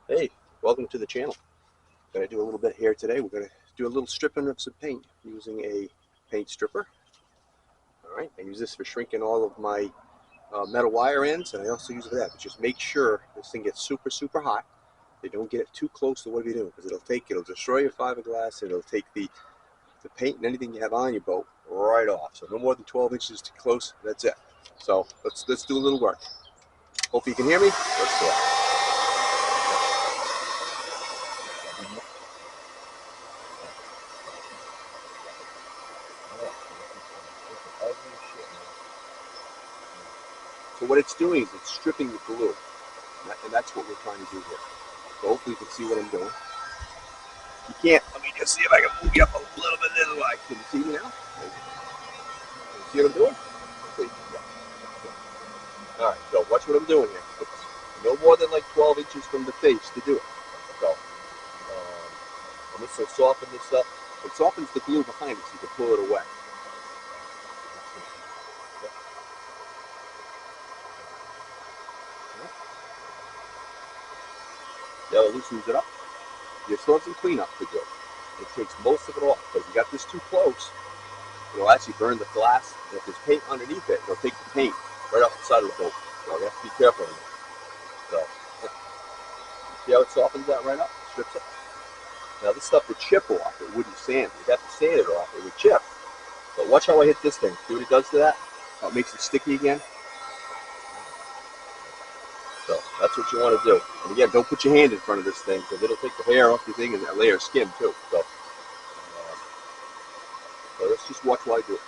Hey, welcome to the channel. Going to do a little bit here today. We're going to do a little stripping of some paint using a paint stripper. All right, I use this for shrinking all of my metal wire ends, and I also use it for that. But just make sure this thing gets super, super hot. They don't get it too close to what you're doing, because it'll destroy your fiberglass, and it'll take the paint and anything you have on your boat right off. So no more than 12 inches too close. That's it. So let's do a little work. Hope you can hear me. Let's do it. So what it's doing is it's stripping the glue, and that's what we're trying to do here. So hopefully you can see what I'm doing. You can't. Let me just see if I can move you up a little bit this way. Can you see me now? Can you see what I'm doing? Okay. Yeah. All right. So watch what I'm doing here. It's no more than like 12 inches from the face to do it. So I'm just going to soften this up. It softens the glue behind it so you can pull it away. That loosens it up. You still have some cleanup to do. It takes most of it off. But if you got this too close, it'll actually burn the glass. And if there's paint underneath it, it'll take the paint right off the side of the boat. So you have to be careful. So see how it softens that right up? Strips it. Now this stuff would chip off. It wouldn't sand. You'd have to sand it off. It would chip. But watch how I hit this thing. See what it does to that? How it makes it sticky again. So that's what you want to do. And again, don't put your hand in front of this thing, because it'll take the hair off your thing and that layer of skin too. So let's just watch while I do it.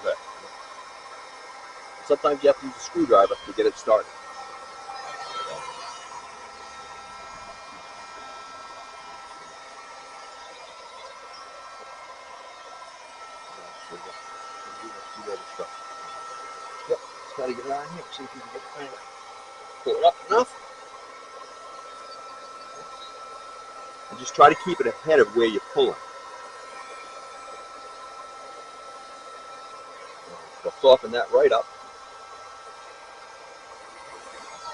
Okay. Sometimes you have to use a screwdriver to get it started. Yep, just gotta get it on here. See if you can get the thing. Pull it up enough. And just try to keep it ahead of where you're pulling. So soften that right up.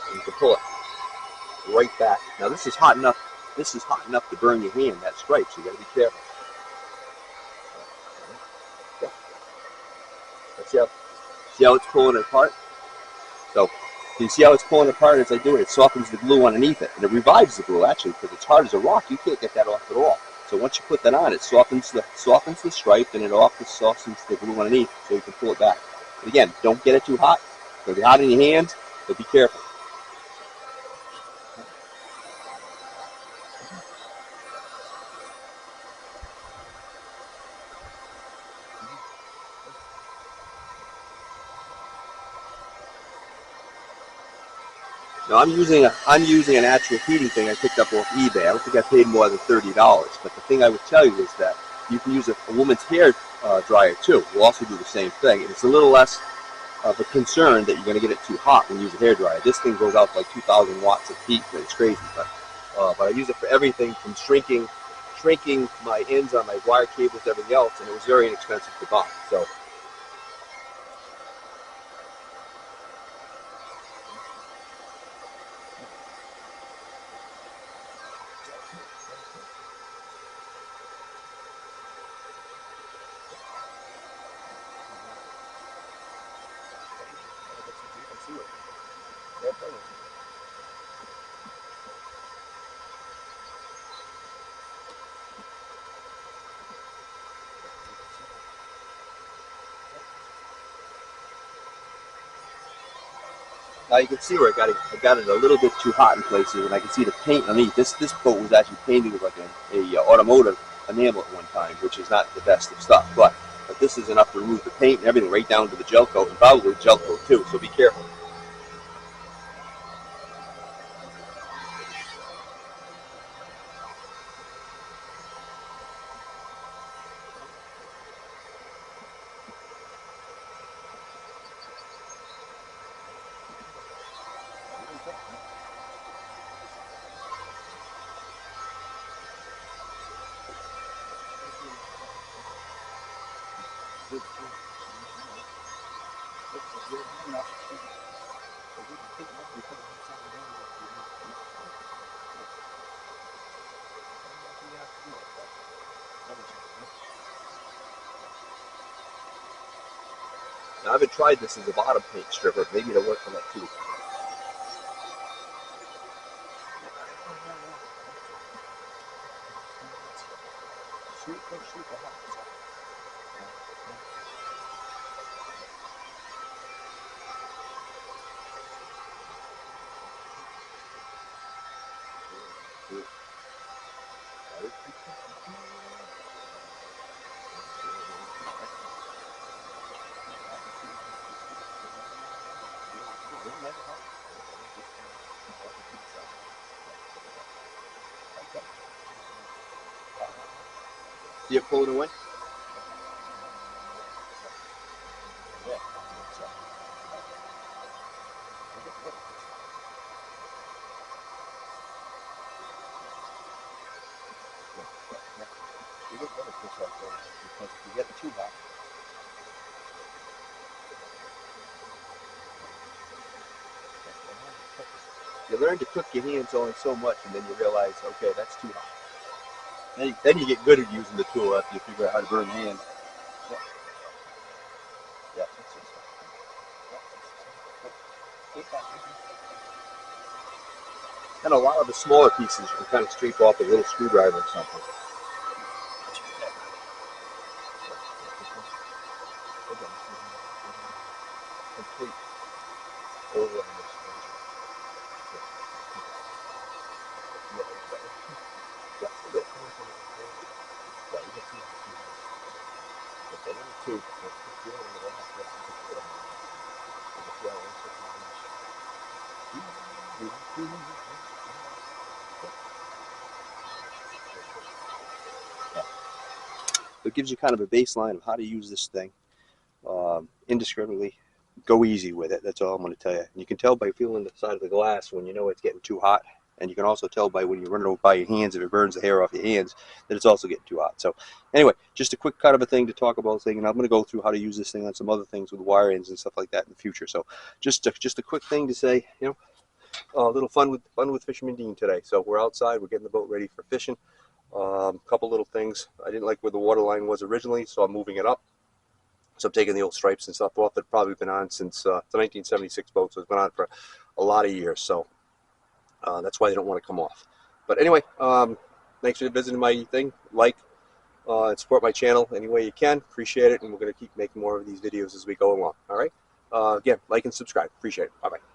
And you can pull it right back. Now this is hot enough. This is hot enough to burn your hand. That stripe. So you got to be careful. Yeah. See how it's pulling it apart. So you see how it's pulling apart as I do it. It softens the glue underneath it, and it revives the glue actually, because it's hard as a rock. You can't get that off at all. So once you put that on, it softens the stripe, and it also softens the glue underneath, so you can pull it back. But again, don't get it too hot. It'll be hot in your hands, but be careful. Now I'm using an actual heating thing I picked up off eBay. I don't think I paid more than $30. But the thing I would tell you is that you can use a woman's hair dryer too. We'll also do the same thing. And it's a little less of a concern that you're going to get it too hot when you use a hair dryer. This thing goes out to like 2,000 watts of heat, and it's crazy. But I use it for everything from shrinking my ends on my wire cables, everything else, and it was very inexpensive to buy. So now you can see where I got it a little bit too hot in places, and I can see the paint underneath. This boat was actually painted with like a automotive enamel at one time, which is not the best of stuff. But this is enough to remove the paint and everything right down to the gel coat, and probably gel coat too. So be careful. Now, I haven't tried this as a bottom paint stripper. Maybe it'll work on that too. See it pulling away? You look better push that thing because if you get it too hot. You learn to cook your hands on so much, and then you realize, okay, that's too hot. Then you get good at using the tool after you figure out how to burn the hand. Yeah. And a lot of the smaller pieces you can kind of scrape off with a little screwdriver or something. Complete over on this It gives you kind of a baseline of how to use this thing indiscriminately. Go easy with it. That's all I'm going to tell you. And you can tell by feeling the side of the glass when you know it's getting too hot. And you can also tell by when you run it over by your hands, if it burns the hair off your hands, that it's also getting too hot. So anyway, just a quick kind of a thing to talk about thing. And I'm going to go through how to use this thing on some other things with wire ends and stuff like that in the future. So just a quick thing to say, a little fun with Fisherman Dean today. So we're outside. We're getting the boat ready for fishing. Couple little things. I didn't like where the water line was originally, so I'm moving it up. So I'm taking the old stripes and stuff off. It's probably been on since the 1976 boat, so it's been on for a lot of years. So that's why they don't want to come off. But anyway, thanks for visiting my thing. Like and support my channel any way you can. Appreciate it, and we're going to keep making more of these videos as we go along. All right. Again, like and subscribe. Appreciate it. Bye-bye.